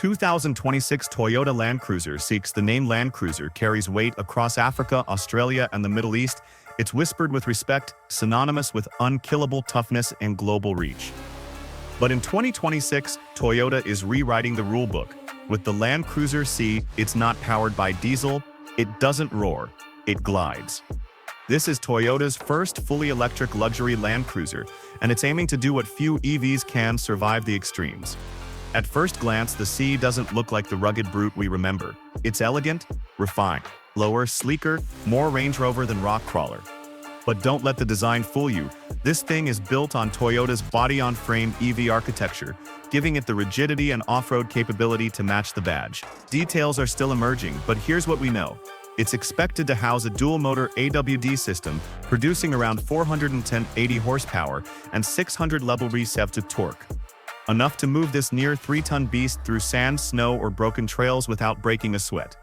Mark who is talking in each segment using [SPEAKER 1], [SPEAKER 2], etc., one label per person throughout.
[SPEAKER 1] 2026 Toyota Land Cruiser seeks. The name Land Cruiser carries weight across Africa, Australia, and the Middle East. It's whispered with respect, synonymous with unkillable toughness and global reach. But in 2026, Toyota is rewriting the rulebook. With the Land Cruiser C, it's not powered by diesel, it doesn't roar, it glides. This is Toyota's first fully electric luxury Land Cruiser, and it's aiming to do what few EVs can: survive the extremes. At first glance, the C doesn't look like the rugged brute we remember. It's elegant, refined, lower, sleeker, more Range Rover than rock crawler. But don't let the design fool you. This thing is built on Toyota's body-on-frame EV architecture, giving it the rigidity and off-road capability to match the badge. Details are still emerging, but here's what we know. It's expected to house a dual-motor AWD system, producing around 480 horsepower and 600 level receptive torque. Enough to move this near 3-ton beast through sand, snow, or broken trails without breaking a sweat.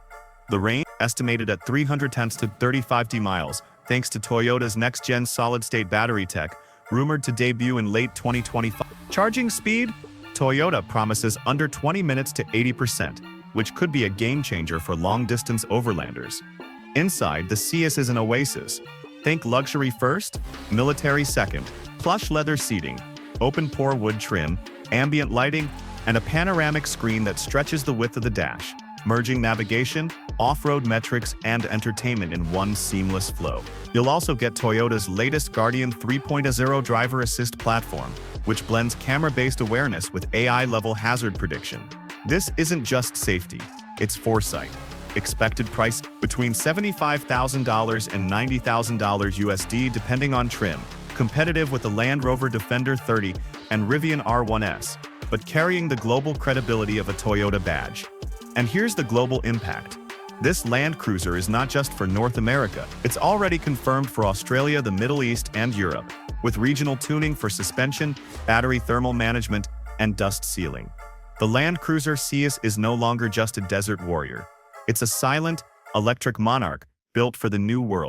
[SPEAKER 1] The range, estimated at 310 to 35 miles, thanks to Toyota's next-gen solid-state battery tech, rumored to debut in late 2025. Charging speed? Toyota promises under 20 minutes to 80%, which could be a game-changer for long-distance overlanders. Inside, the Cius is an oasis. Think luxury first, military second, plush leather seating, open-pore wood trim, ambient lighting, and a panoramic screen that stretches the width of the dash, merging navigation, off-road metrics, and entertainment in one seamless flow. You'll also get Toyota's latest Guardian 3.0 driver assist platform, which blends camera-based awareness with AI-level hazard prediction. This isn't just safety, it's foresight. Expected price between $75,000 and $90,000 USD depending on trim, competitive with the Land Rover Defender 30 and Rivian R1S, but carrying the global credibility of a Toyota badge. And here's the global impact. This Land Cruiser is not just for North America, it's already confirmed for Australia, the Middle East, and Europe, with regional tuning for suspension, battery thermal management, and dust sealing. The Land Cruiser Cius is no longer just a desert warrior. It's a silent, electric monarch built for the new world.